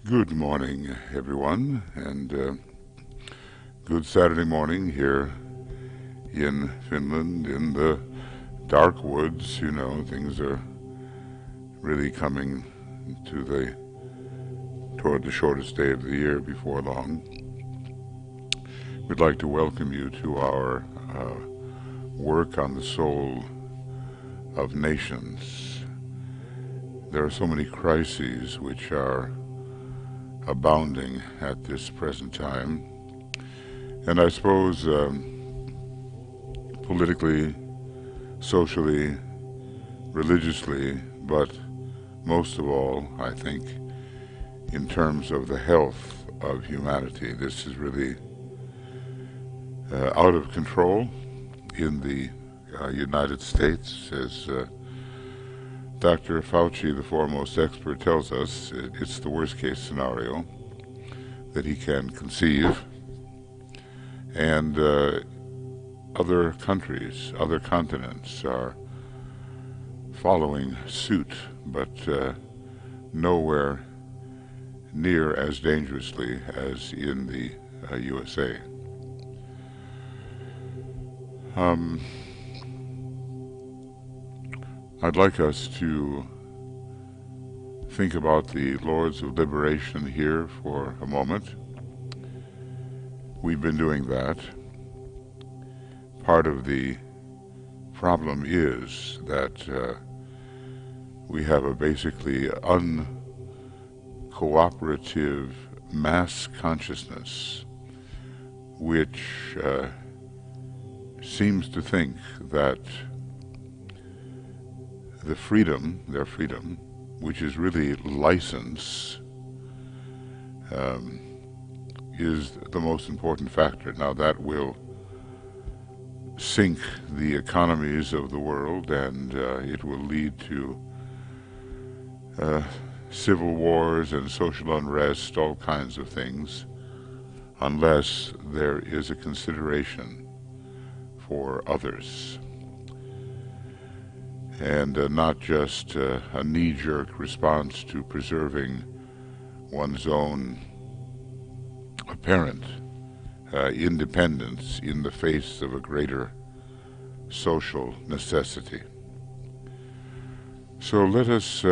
Good morning, everyone, and good Saturday morning here in Finland in the dark woods. Things are really coming to toward the shortest day of the year before long. We'd like to welcome you to our work on the soul of nations. There are so many crises which are abounding at this present time, and I suppose politically, socially, religiously, but most of all, I think, in terms of the health of humanity, this is really out of control in the United States. As Dr. Fauci, the foremost expert, tells us, it's the worst case scenario that he can conceive. And other countries, other continents are following suit, but nowhere near as dangerously as in the USA. I'd like us to think about the Lords of Liberation here for a moment. We've been doing that. Part of the problem is that we have a basically uncooperative mass consciousness which seems to think that their freedom, which is really license, is the most important factor. Now that will sink the economies of the world, and it will lead to civil wars and social unrest, all kinds of things, unless there is a consideration for others. And not just a knee-jerk response to preserving one's own apparent independence in the face of a greater social necessity. So let us,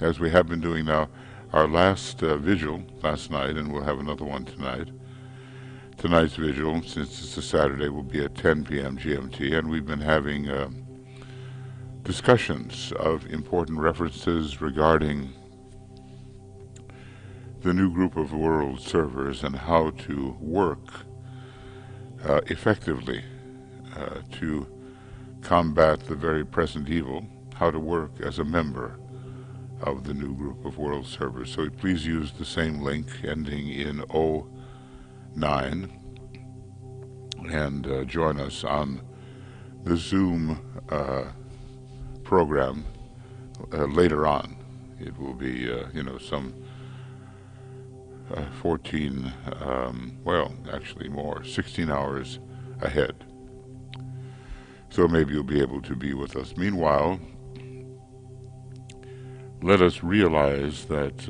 as we have been doing now, our last vigil last night, and we'll have another one tonight. Tonight's vigil, since it's a Saturday, will be at 10 p.m. GMT, and we've been having discussions of important references regarding the new group of world servers and how to work effectively to combat the very present evil, how to work as a member of the new group of world servers. So please use the same link ending in 09 and join us on the Zoom program later on. It will be, some 14, well, actually more, 16 hours ahead. So maybe you'll be able to be with us. Meanwhile, let us realize that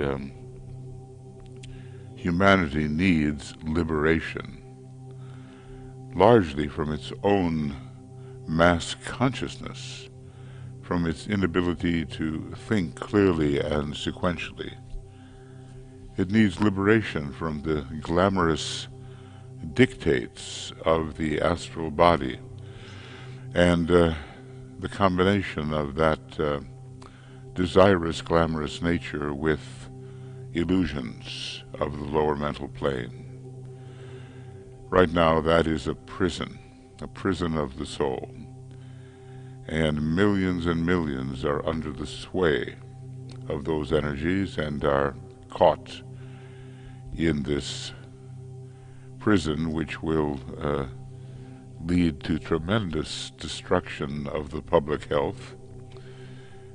humanity needs liberation, largely from its own mass consciousness, from its inability to think clearly and sequentially. It needs liberation from the glamorous dictates of the astral body, and the combination of that desirous, glamorous nature with illusions of the lower mental plane. Right now, that is a prison of the soul. And millions are under the sway of those energies and are caught in this prison, which will lead to tremendous destruction of the public health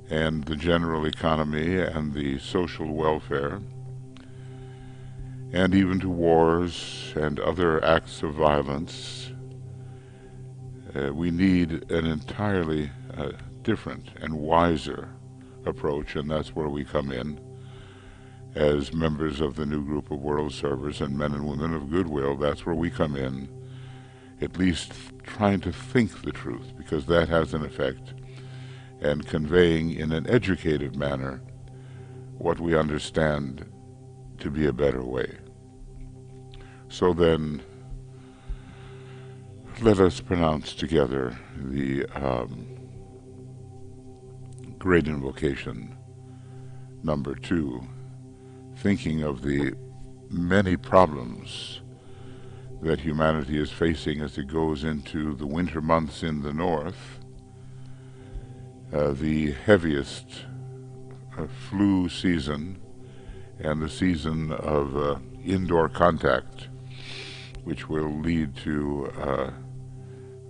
and the general economy and the social welfare, and even to wars and other acts of violence. We need an entirely different and wiser approach, and that's where we come in. as members of the new group of world servers and men and women of goodwill, that's where we come in, at least trying to think the truth, because that has an effect, and conveying in an educated manner what we understand to be a better way. So then, let us pronounce together the great invocation number 2, thinking of the many problems that humanity is facing as it goes into the winter months in the north, the heaviest flu season and the season of indoor contact, which will lead to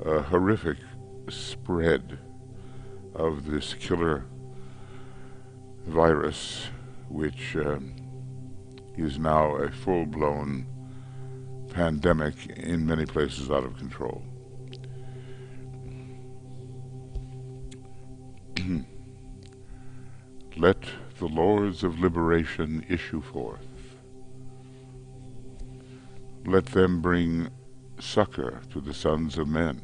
a horrific spread of this killer virus, which is now a full-blown pandemic in many places out of control. Let the Lords of Liberation issue forth. Let them bring succor to the sons of men.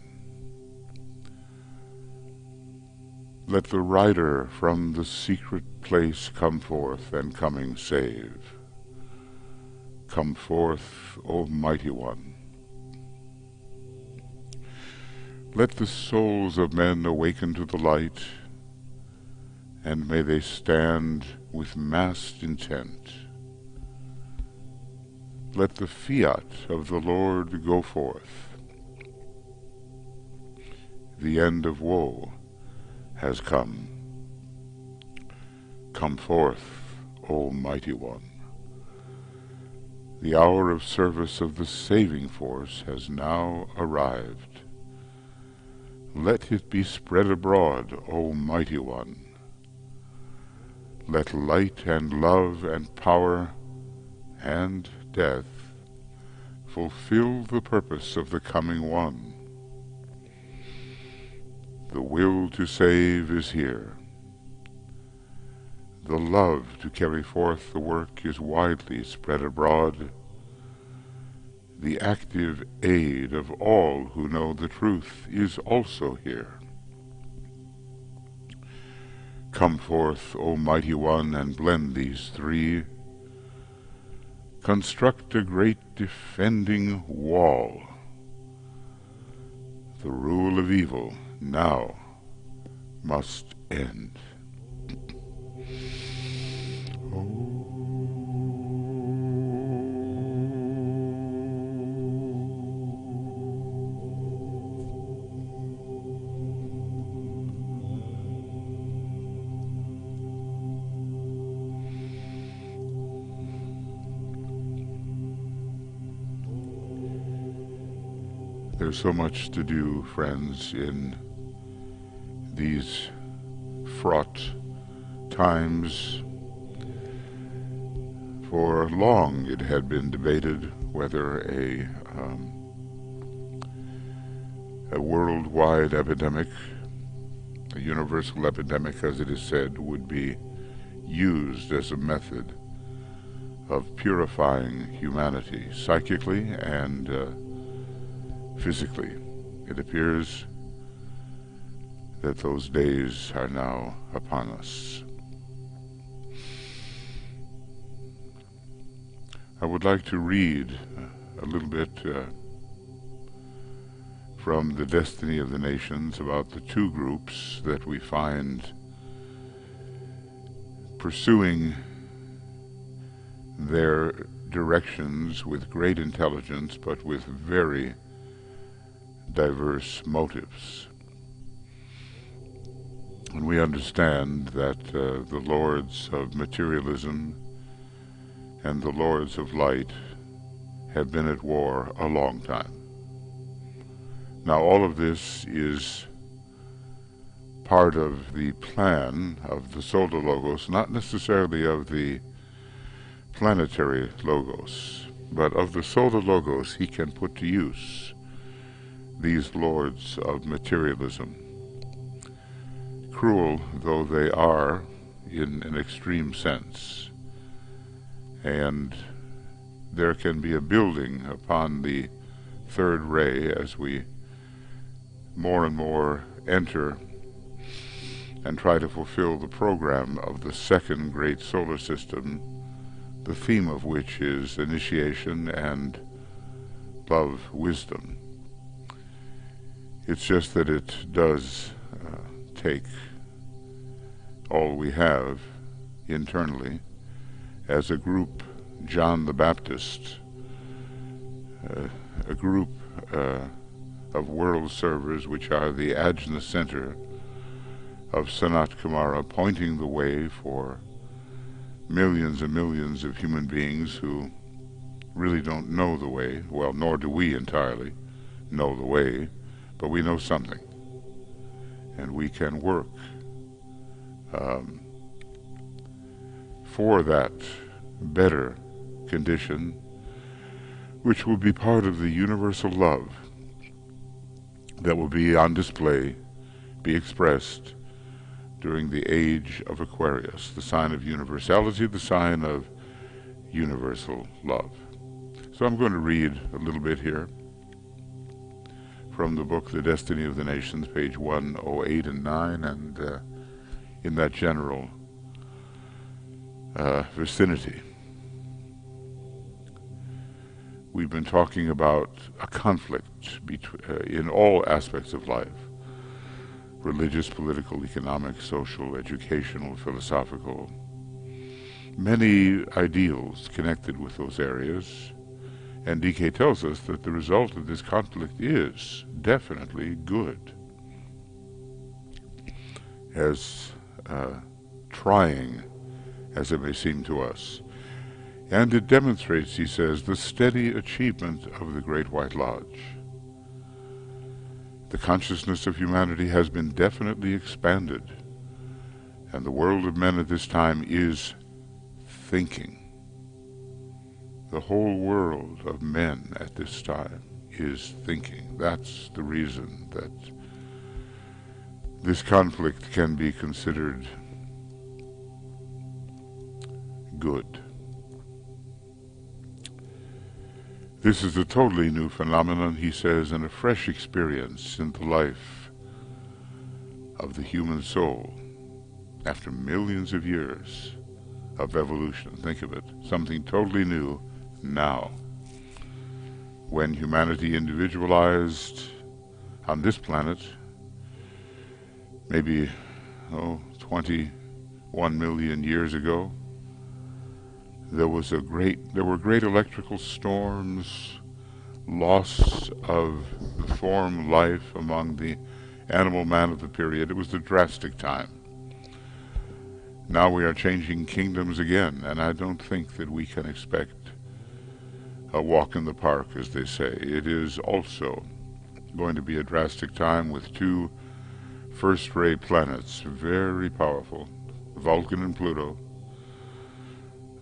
Let the rider from the secret place come forth, and coming save. Come forth, O Mighty One. Let the souls of men awaken to the light, and may they stand with massed intent. Let the fiat of the Lord go forth. The end of woe has come. Come forth, O Mighty One. The hour of service of the saving force has now arrived. Let it be spread abroad, O Mighty One. Let light and love and power and death fulfill the purpose of the coming one. The will to save is here. The love to carry forth the work is widely spread abroad. The active aid of all who know the truth is also here. Come forth, O Mighty One, and blend these three. Construct a great defending wall. The rule of evil now must end. There's so much to do, friends, in these fraught times. For long it had been debated whether a worldwide epidemic, a universal epidemic as it is said, would be used as a method of purifying humanity psychically and physically. It appears that those days are now upon us. I would like to read a little bit from the Destiny of the Nations about the two groups that we find pursuing their directions with great intelligence, but with very diverse motives. And we understand that the lords of materialism and the lords of light have been at war a long time. Now all of this is part of the plan of the solar logos, not necessarily of the planetary logos, but of the solar logos he can put to use these lords of materialism. Cruel though they are in an extreme sense, and there can be a building upon the third ray as we more and more enter and try to fulfill the program of the second great solar system, the theme of which is initiation and love, wisdom. It's just that it does take all we have internally as a group, John the Baptist, a group of world servers which are the Ajna Center of Sanat Kumara, pointing the way for millions and millions of human beings who really don't know the way. Well, nor do we entirely know the way, but we know something, and we can work for that better condition, which will be part of the universal love that will be on display, be expressed during the age of Aquarius, the sign of universality, the sign of universal love. So I'm going to read a little bit here from the book The Destiny of the Nations, page 108 and 9, and in that general vicinity. We've been talking about a conflict in all aspects of life: religious, political, economic, social, educational, philosophical. Many ideals connected with those areas, and DK tells us that the result of this conflict is definitely good. As trying as it may seem to us. And it demonstrates, he says, the steady achievement of the Great White Lodge. The consciousness of humanity has been definitely expanded, and the world of men at this time is thinking. The whole world of men at this time is thinking. That's the reason that this conflict can be considered good. This is a totally new phenomenon, he says, and a fresh experience in the life of the human soul after millions of years of evolution. Think of it, something totally new now. When humanity individualized on this planet, maybe 21 million years ago, there were great electrical storms, loss of the form life among the animal man of the period. It was a drastic time. Now we are changing kingdoms again, and I don't think that we can expect a walk in the park, as they say. It is also going to be a drastic time with two first-ray planets, very powerful, Vulcan and Pluto.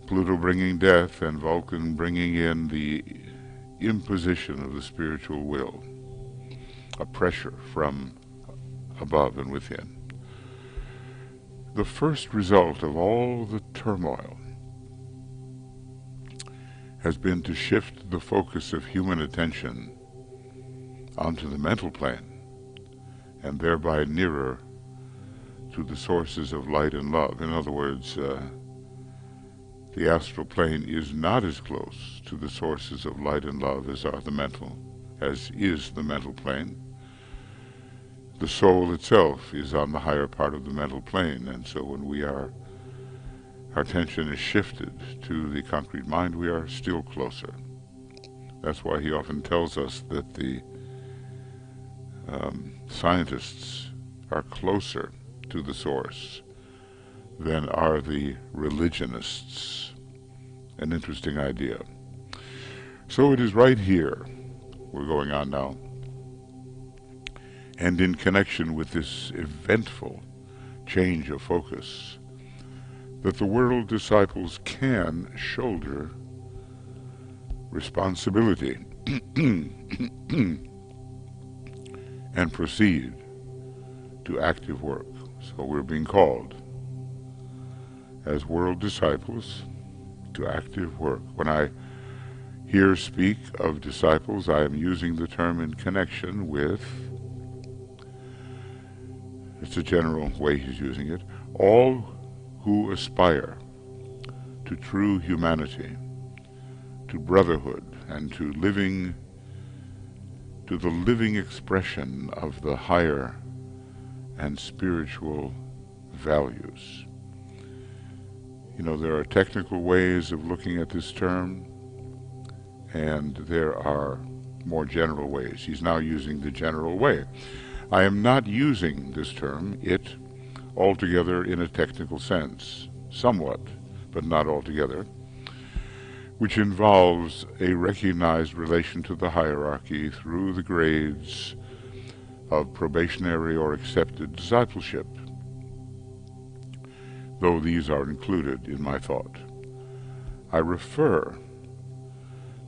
Pluto bringing death, and Vulcan bringing in the imposition of the spiritual will, a pressure from above and within. The first result of all the turmoil has been to shift the focus of human attention onto the mental plane, and thereby nearer to the sources of light and love. In other words, the astral plane is not as close to the sources of light and love as is the mental plane. The soul itself is on the higher part of the mental plane, and so when our attention is shifted to the concrete mind, we are still closer. That's why he often tells us that the scientists are closer to the source than are the religionists. An interesting idea. So it is right here, we're going on now, and in connection with this eventful change of focus, that the world disciples can shoulder responsibility and proceed to active work. So we're being called as world disciples to active work. When I here speak of disciples, I am using the term in connection with, it's a general way he's using it, all who aspire to true humanity, to brotherhood, and to the living expression of the higher and spiritual values. You know, there are technical ways of looking at this term, and there are more general ways. He's now using the general way. I am not using this term, it, altogether in a technical sense, somewhat, but not altogether, which involves a recognized relation to the hierarchy through the grades of probationary or accepted discipleship, though these are included in my thought. I refer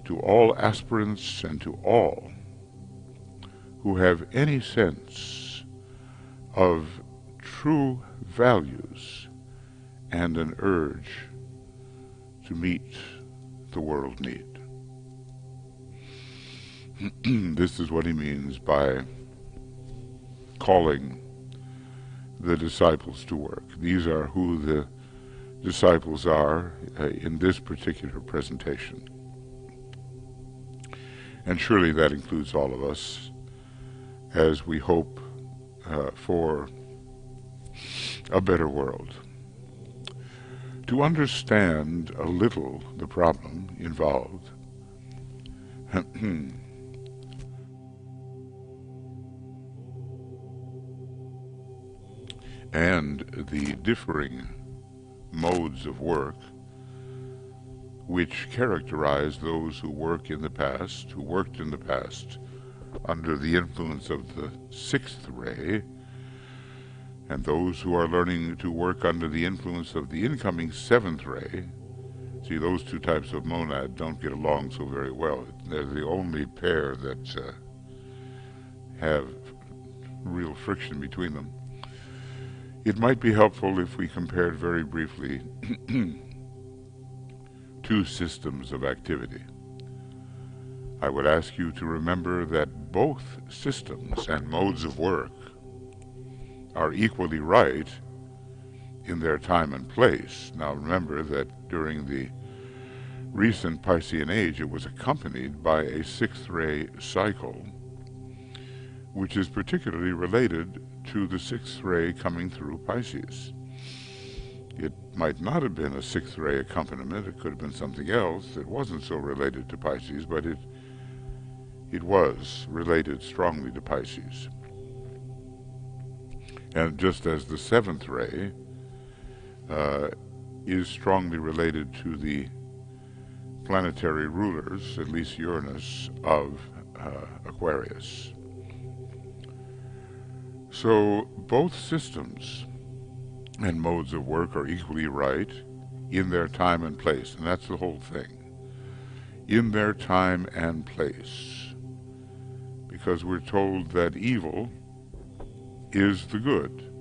to all aspirants and to all who have any sense of true values and an urge to meet the world need. This is what he means by calling the disciples to work. These are who the disciples are in this particular presentation. And surely that includes all of us as we hope for a better world. To understand a little the problem involved, and the differing modes of work which characterize those who worked in the past under the influence of the sixth ray, and those who are learning to work under the influence of the incoming seventh ray. See, those two types of monad don't get along so very well. They're the only pair that have real friction between them. It might be helpful if we compared very briefly two systems of activity. I would ask you to remember that both systems and modes of work are equally right in their time and place. Now remember that during the recent Piscean age, it was accompanied by a sixth ray cycle, which is particularly related to the sixth ray coming through Pisces. It might not have been a sixth ray accompaniment, it could have been something else that wasn't so related to Pisces, but it was related strongly to Pisces. And just as the seventh ray is strongly related to the planetary rulers, at least Uranus, of Aquarius. So both systems and modes of work are equally right in their time and place, and that's the whole thing. In their time and place. Because we're told that evil is the good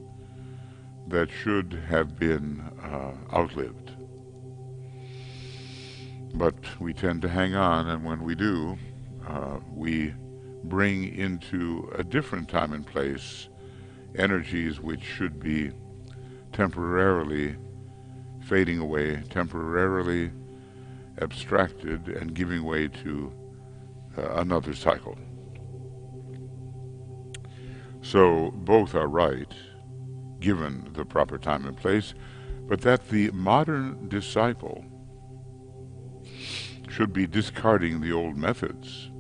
that should have been outlived. But we tend to hang on, and when we do, we bring into a different time and place energies which should be temporarily fading away, temporarily abstracted, and giving way to another cycle. So both are right, given the proper time and place, but that the modern disciple should be discarding the old methods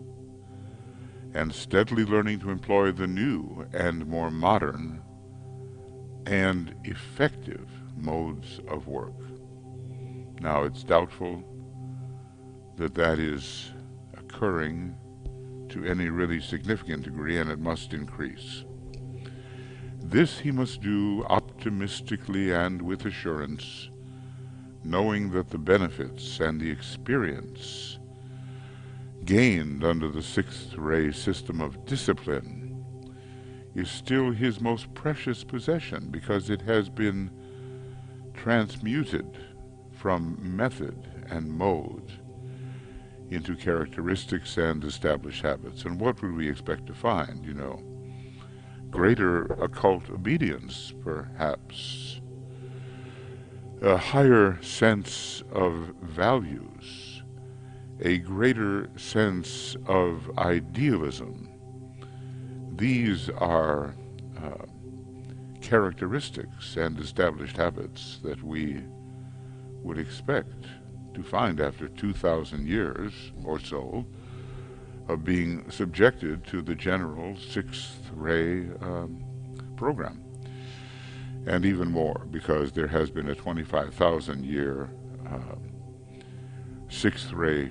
and steadily learning to employ the new and more modern and effective modes of work. Now, it's doubtful that that is occurring to any really significant degree, and it must increase. This he must do optimistically and with assurance, knowing that the benefits and the experience gained under the sixth ray system of discipline is still his most precious possession, because it has been transmuted from method and mode into characteristics and established habits. And what would we expect to find, Greater occult obedience, perhaps. A higher sense of values. A greater sense of idealism. These are characteristics and established habits that we would expect to find after 2,000 years or so of being subjected to the general sixth ray program. And even more, because there has been a 25,000 year sixth ray,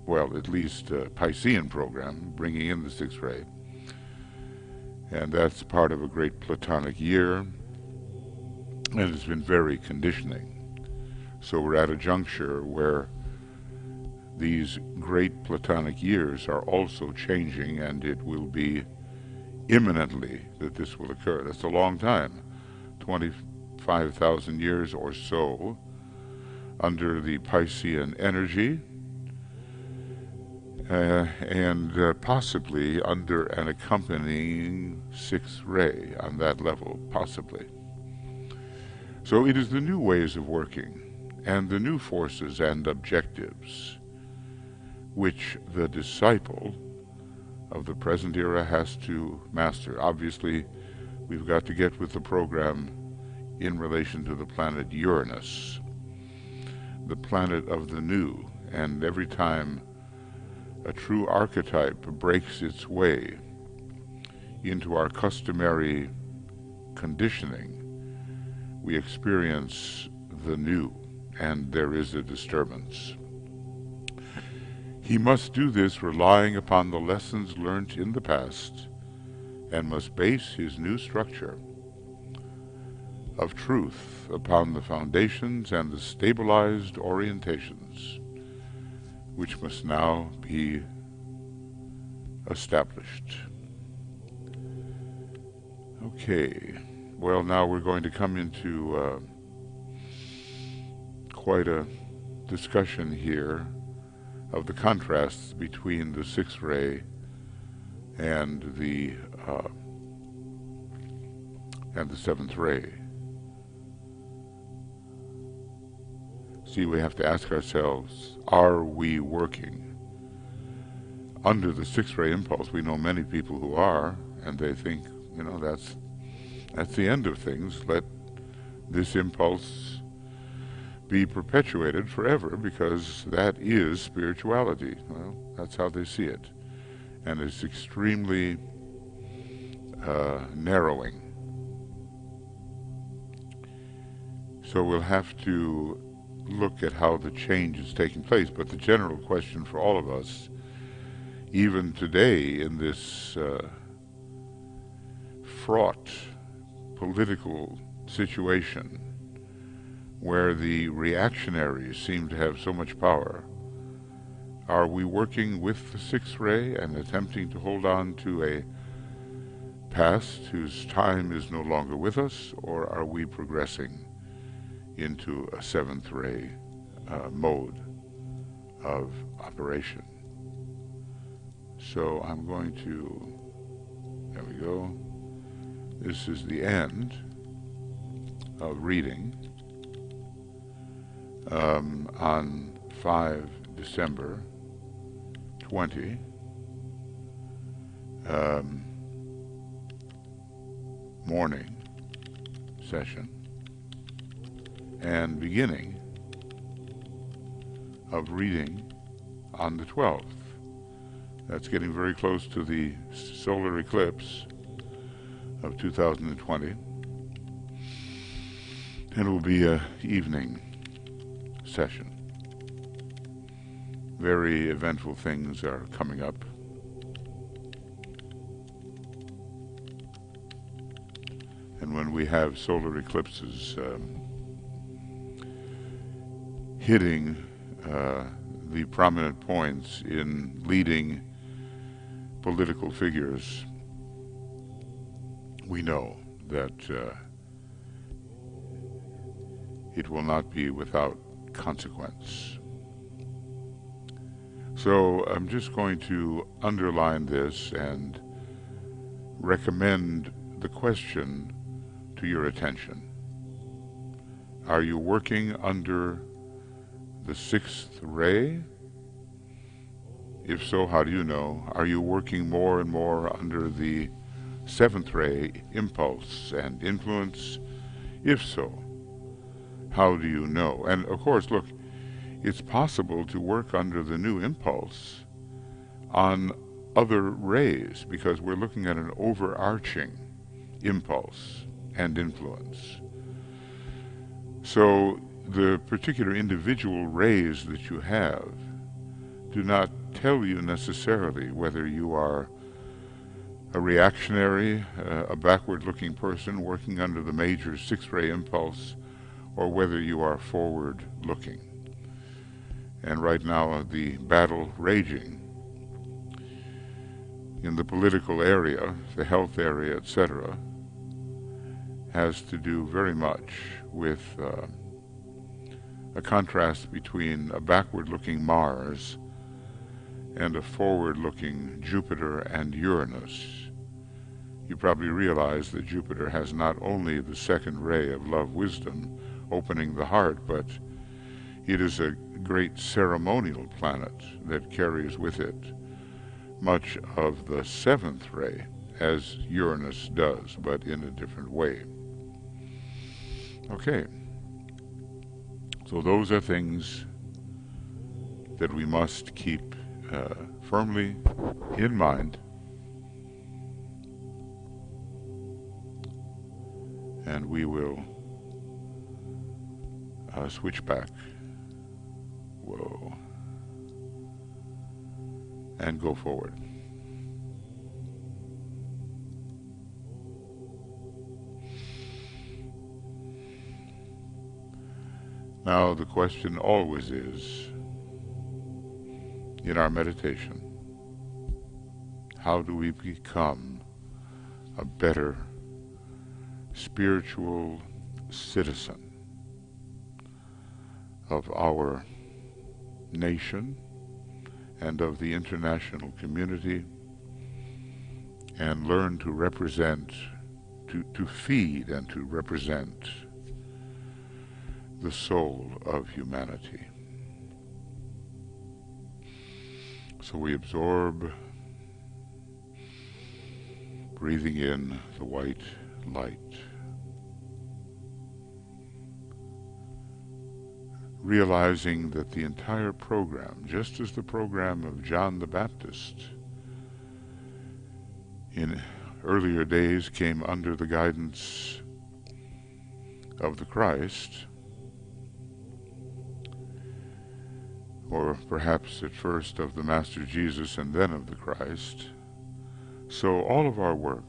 well, at least Piscean program, bringing in the sixth ray. And that's part of a great Platonic year, and it's been very conditioning. So we're at a juncture where these great Platonic years are also changing, and it will be imminently that this will occur. That's a long time, 25,000 years or so under the Piscean energy, and possibly under an accompanying sixth ray on that level, possibly. So it is the new ways of working and the new forces and objectives which the disciple of the present era has to master. Obviously, we've got to get with the program in relation to the planet Uranus, the planet of the new, and every time a true archetype breaks its way into our customary conditioning, we experience the new, and there is a disturbance. He must do this relying upon the lessons learnt in the past, and must base his new structure of truth upon the foundations and the stabilized orientations which must now be established. Okay, well, now we're going to come into quite a discussion here of the contrasts between the sixth ray and the seventh ray. See, we have to ask ourselves, are we working under the sixth ray impulse? We know many people who are, and they think, that's the end of things. Let this impulse be perpetuated forever, because that is spirituality. Well, that's how they see it. And it's extremely narrowing. So we'll have to look at how the change is taking place. But the general question for all of us, even today in this fraught political situation where the reactionaries seem to have so much power, are we working with the sixth ray and attempting to hold on to a past whose time is no longer with us, or are we progressing into a seventh ray mode of operation? So I'm going to, there we go. This is the end of reading on 5 December 20, morning session, and beginning of reading on the 12th. That's getting very close to the solar eclipse of 2020, and it will be an evening session. Very eventful things are coming up. And when we have solar eclipses hitting the prominent points in leading political figures, we know that it will not be without consequence. So I'm just going to underline this and recommend the question to your attention. Are you working under the sixth ray? If so, how do you know? Are you working more and more under the seventh ray, impulse and influence? If so, how do you know? And of course, look, it's possible to work under the new impulse on other rays, because we're looking at an overarching impulse and influence. So the particular individual rays that you have do not tell you necessarily whether you are a reactionary, a backward-looking person working under the major six-ray impulse, or whether you are forward-looking. And right now, the battle raging in the political area, the health area, etc., has to do very much with a contrast between a backward-looking Mars and a forward-looking Jupiter and Uranus. You probably realize that Jupiter has not only the second ray of love wisdom opening the heart, but it is a great ceremonial planet that carries with it much of the seventh ray, as Uranus does, but in a different way. Okay, so those are things that we must keep firmly in mind, and we will switch back. Whoa. And go forward. Now the question always is, in our meditation, how do we become a better spiritual citizen of our nation and of the international community, and learn to represent, to feed and to represent the soul of humanity. So we absorb, breathing in the white light, realizing that the entire program, just as the program of John the Baptist in earlier days came under the guidance of the Christ, or perhaps at first of the Master Jesus and then of the Christ, so all of our work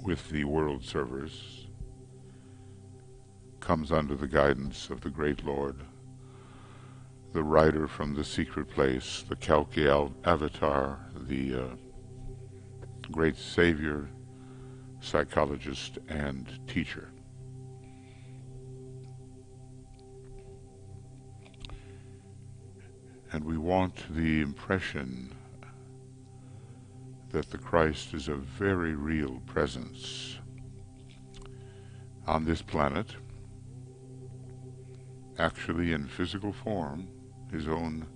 with the world servers comes under the guidance of the great Lord, the rider from the secret place, the Kalki avatar, the great savior, psychologist, and teacher. And we want the impression that the Christ is a very real presence on this planet, actually in physical form, his own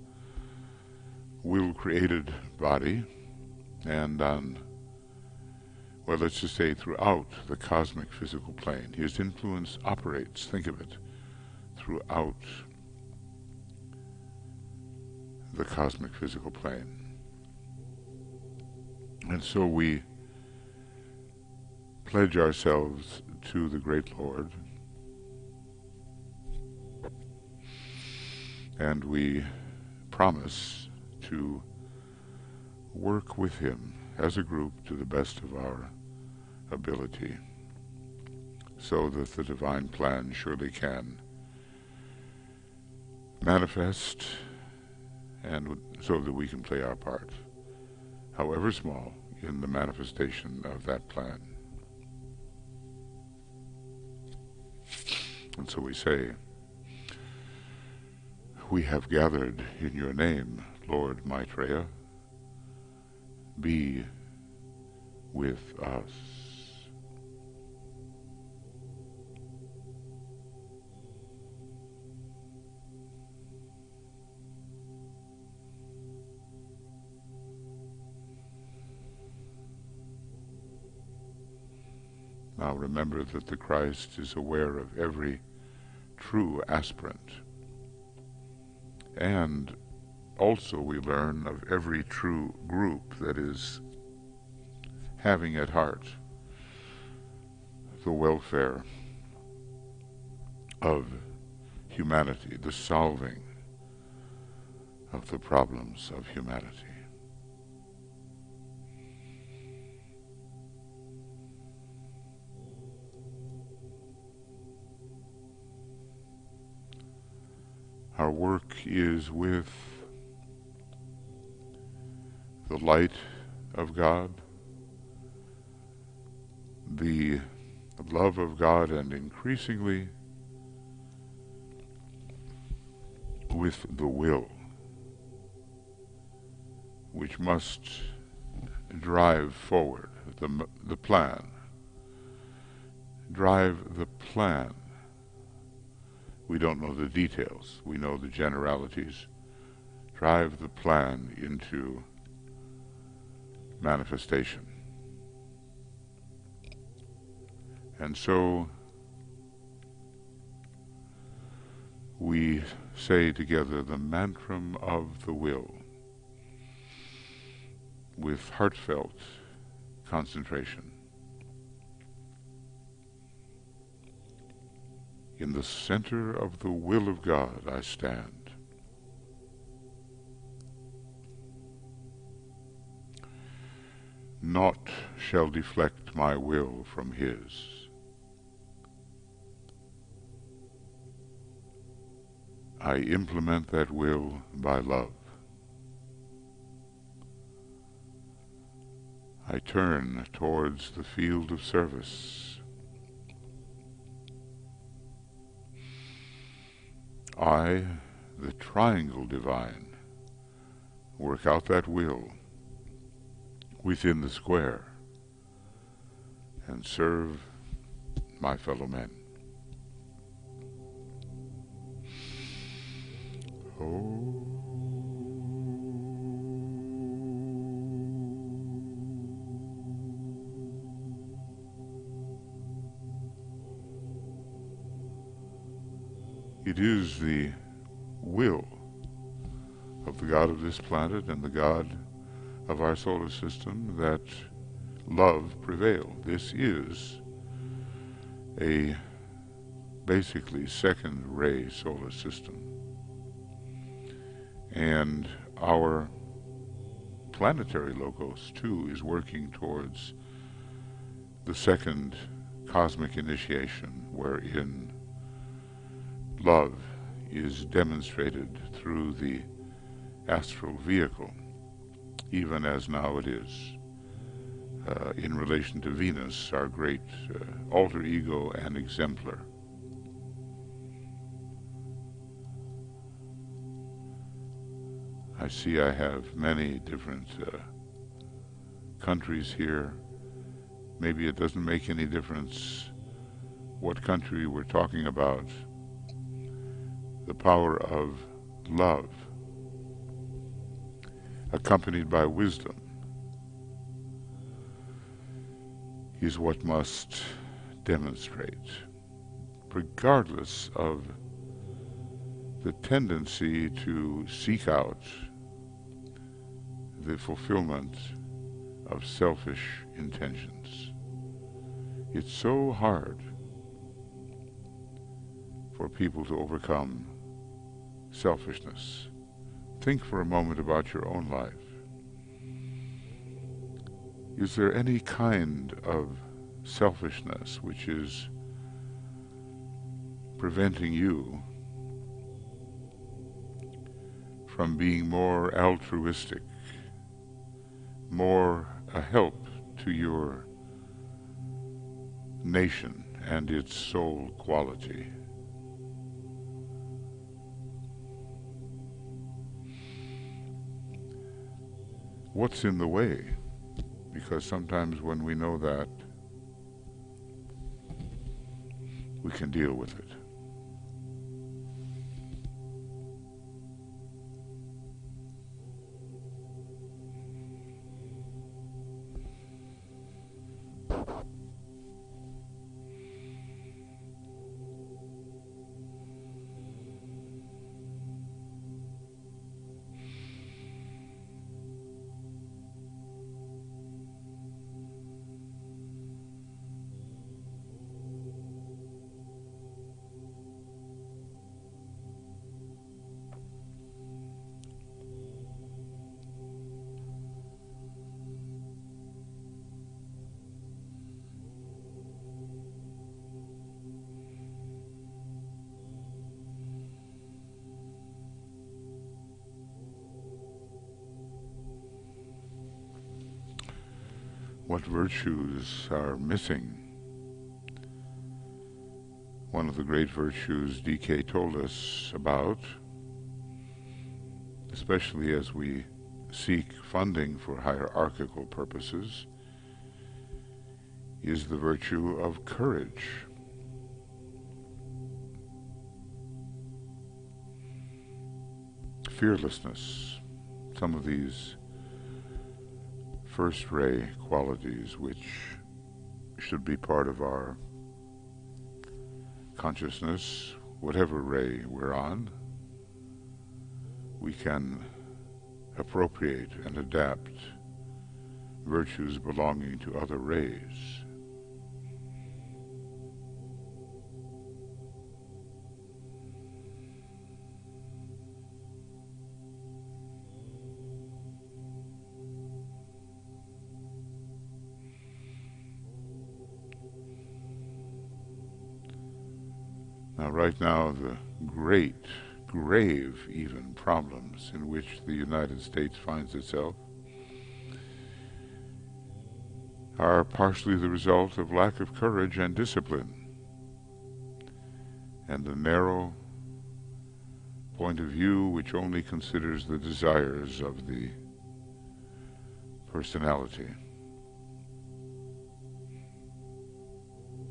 will-created body, and on, well, let's just say throughout the cosmic physical plane. His influence operates, think of it, throughout the cosmic physical plane. And so we pledge ourselves to the great Lord, and we promise to work with him as a group to the best of our ability, so that the divine plan surely can manifest, and so that we can play our part, however small, in the manifestation of that plan. And so we say, We have gathered in your name, Lord Maitreya. Be with us. Now remember that the Christ is aware of every true aspirant, and also we learn of every true group that is having at heart the welfare of humanity, the solving of the problems of humanity. Our work is with the light of God, the love of God, and increasingly with the will, which must drive forward the plan. Drive the plan. We don't know the details. We know the generalities. Drive the plan into manifestation. And so we say together the mantram of the will with heartfelt concentration. In the center of the will of God I stand. Naught shall deflect my will from His. I implement that will by love. I turn towards the field of service. I, the triangle divine, work out that will within the square and serve my fellow men. Oh. It is the will of the God of this planet and the God of our solar system that love prevail. This is a basically second ray solar system. And our planetary logos too is working towards the second cosmic initiation, wherein love is demonstrated through the astral vehicle, even as now it is in relation to Venus, our great alter ego and exemplar. I see I have many different countries here. Maybe it doesn't make any difference what country we're talking about. The power of love, accompanied by wisdom, is what must demonstrate, regardless of the tendency to seek out the fulfillment of selfish intentions. It's so hard for people to overcome selfishness. Think for a moment about your own life. Is there any kind of selfishness which is preventing you from being more altruistic, more a help to your nation and its soul quality? what's in the way, because sometimes when we know that, we can deal with it. What virtues are missing? One of the great virtues DK told us about, especially as we seek funding for hierarchical purposes, is the virtue of courage. Fearlessness. Some of these first ray qualities which should be part of our consciousness, whatever ray we're on, we can appropriate and adapt virtues belonging to other rays. Now, right now, the great, grave even problems in which the United States finds itself are partially the result of lack of courage and discipline, and the narrow point of view which only considers the desires of the personality.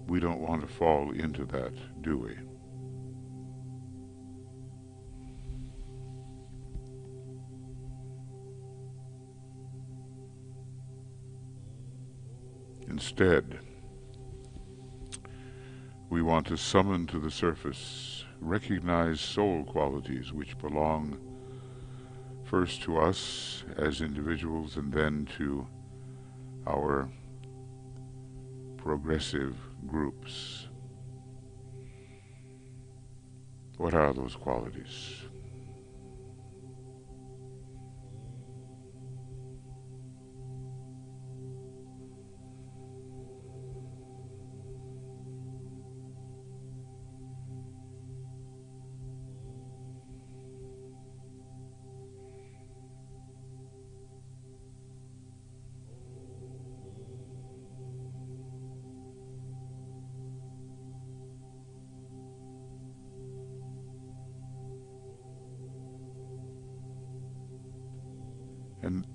We don't want to fall into that, do we? Instead, we want to summon to the surface, recognize soul qualities which belong first to us as individuals and then to our progressive groups. What are those qualities?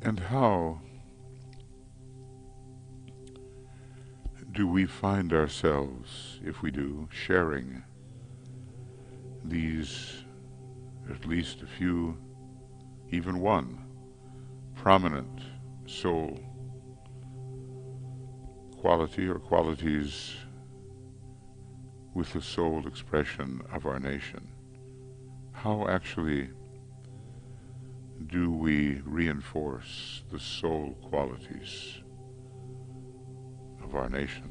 And how do we find ourselves, if we do, sharing these, at least a few, even one, prominent soul quality or qualities with the soul expression of our nation? How actually do we reinforce the soul qualities of our nation?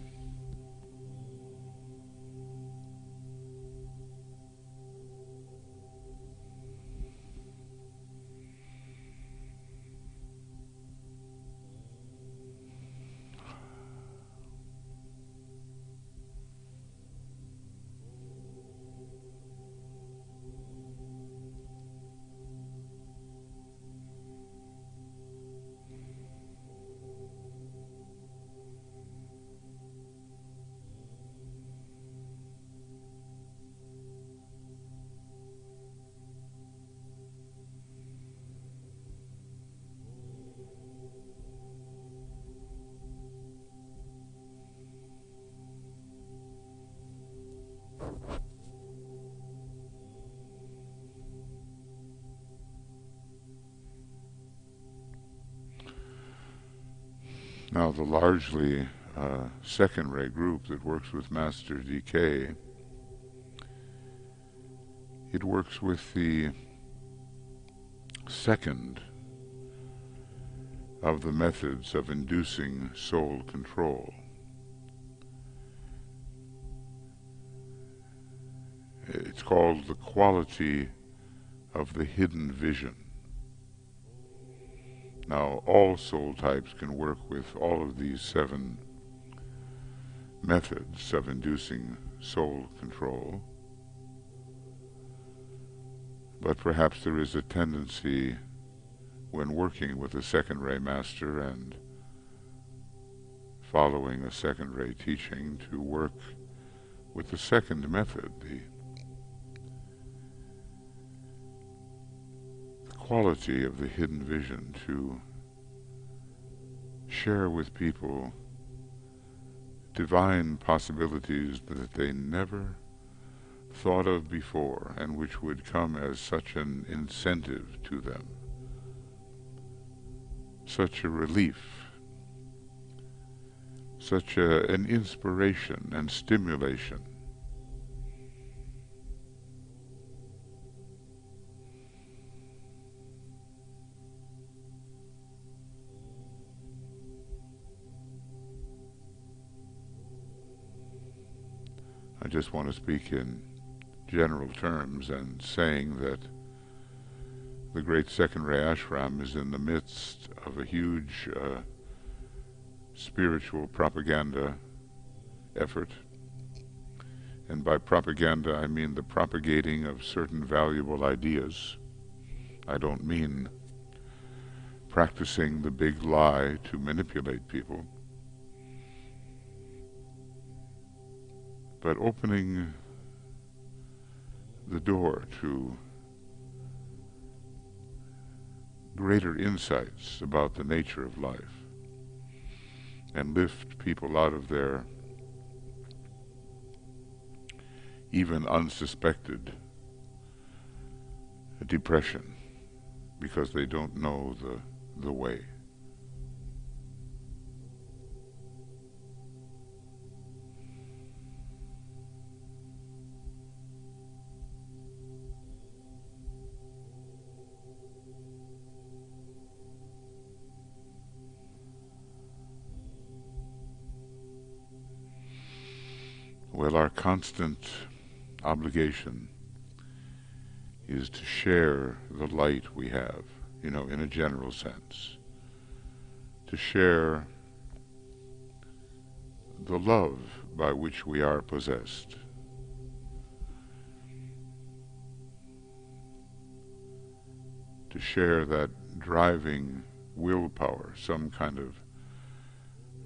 Now, the largely second-ray group that works with Master DK, it works with the second of the methods of inducing soul control. It's called the quality of the hidden vision. Now, all soul types can work with all of these 7 methods of inducing soul control, but perhaps there is a tendency when working with a second-ray master and following a second-ray teaching to work with the second method, the quality of the hidden vision, to share with people divine possibilities that they never thought of before and which would come as such an incentive to them, such a relief, such an inspiration and stimulation. I just want to speak in general terms and saying that the great second-ray ashram is in the midst of a huge spiritual propaganda effort. And by propaganda, I mean the propagating of certain valuable ideas. I don't mean practicing the big lie to manipulate people, but opening the door to greater insights about the nature of life and lift people out of their even unsuspected depression because they don't know the way. Well, our constant obligation is to share the light we have, in a general sense, to share the love by which we are possessed, to share that driving willpower, some kind of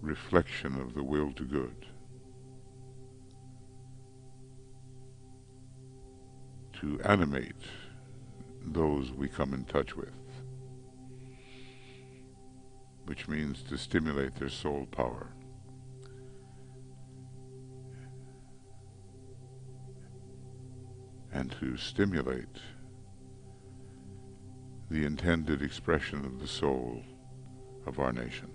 reflection of the will to good, to animate those we come in touch with, which means to stimulate their soul power. And to stimulate the intended expression of the soul of our nation.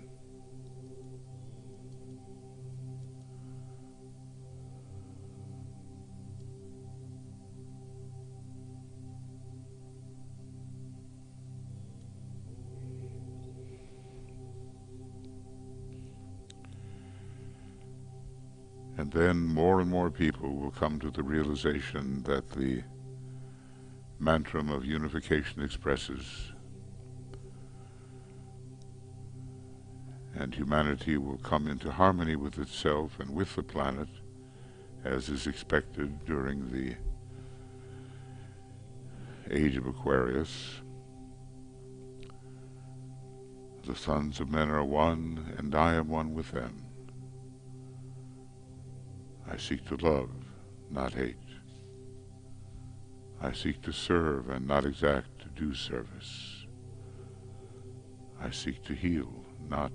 And then more and more people will come to the realization that the mantram of unification expresses, and humanity will come into harmony with itself and with the planet, as is expected during the age of Aquarius. The sons of men are one, and I am one with them. I seek to love, not hate. I seek to serve and not exact due service. I seek to heal, not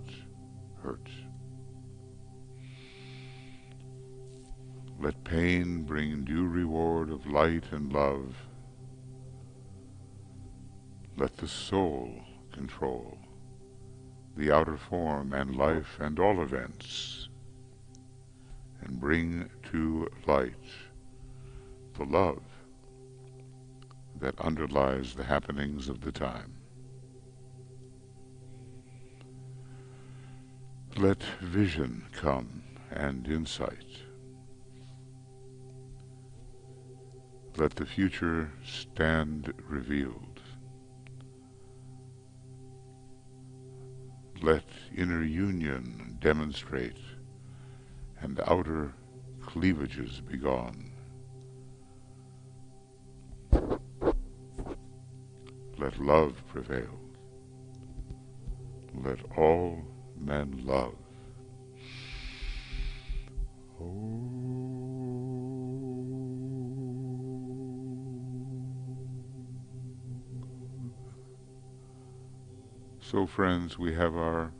hurt. Let pain bring due reward of light and love. Let the soul control the outer form and life and all events, and bring to light the love that underlies the happenings of the time. Let vision come and insight. Let the future stand revealed. Let inner union demonstrate and outer cleavages be gone. Let love prevail. Let all men love. So, friends, we have our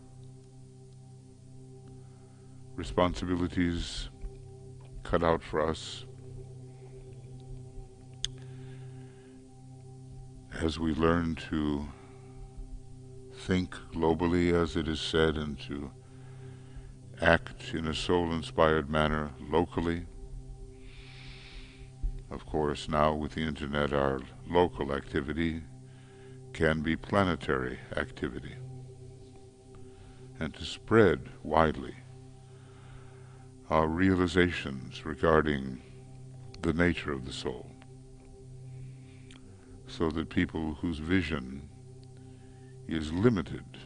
responsibilities cut out for us as we learn to think globally, as it is said, and to act in a soul-inspired manner locally. Of course, now with the internet, our local activity can be planetary activity, and to spread widely our realizations regarding the nature of the soul, so that people whose vision is limited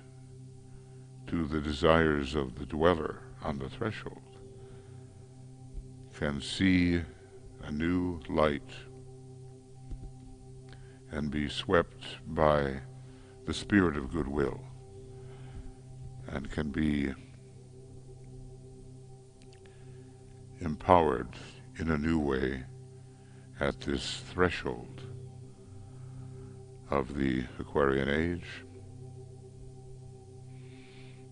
to the desires of the dweller on the threshold can see a new light and be swept by the spirit of goodwill, and can be empowered in a new way at this threshold of the Aquarian age.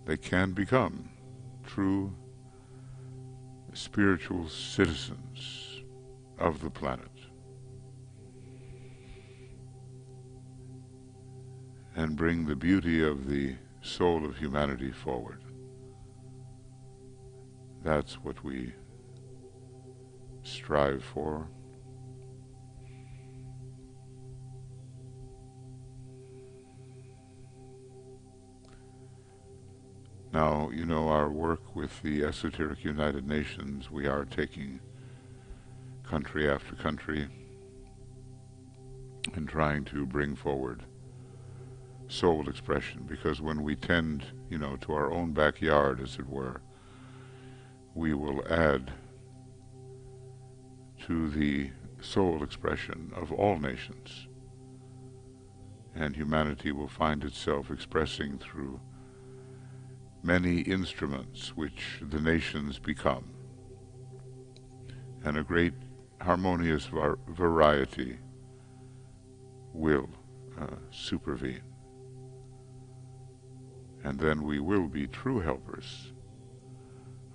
They can become true spiritual citizens of the planet, and bring the beauty of the soul of humanity forward. That's what we strive for. Now, you know, our work with the Esoteric United Nations, we are taking country after country and trying to bring forward soul expression, because when we tend, you know, to our own backyard, as it were, we will add to the soul expression of all nations, and humanity will find itself expressing through many instruments which the nations become, and a great harmonious variety will supervene. And then we will be true helpers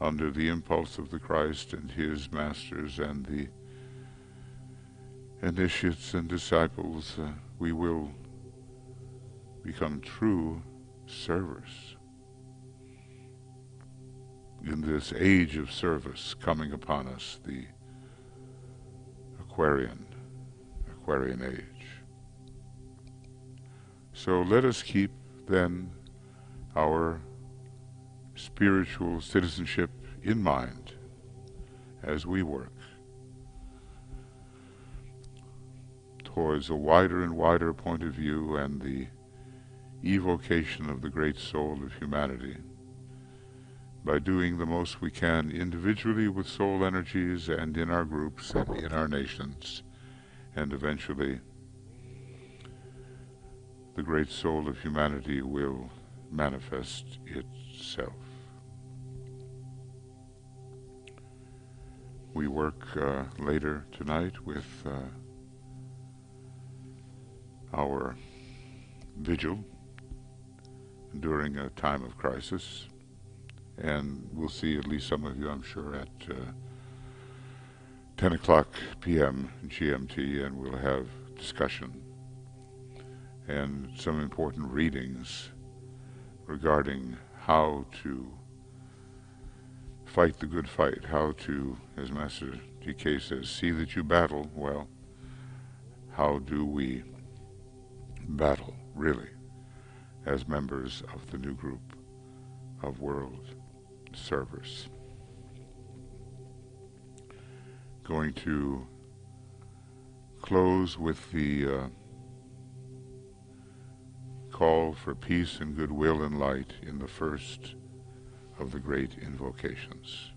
under the impulse of the Christ and His masters and the initiates and disciples. We will become true servers in this age of service coming upon us, the Aquarian age. So let us keep then our spiritual citizenship in mind as we work towards a wider and wider point of view and the evocation of the great soul of humanity, by doing the most we can individually with soul energies and in our groups and in our nations, and eventually the great soul of humanity will manifest itself. We work later tonight with our vigil during a time of crisis, and we'll see at least some of you, I'm sure, at 10 o'clock p.m. GMT, and we'll have discussion and some important readings regarding how to fight the good fight, how to, as Master DK says, see that you battle. Well, how do we battle, really, as members of the new group of world servers? Going to close with the call for peace and goodwill and light in the first of the great invocations.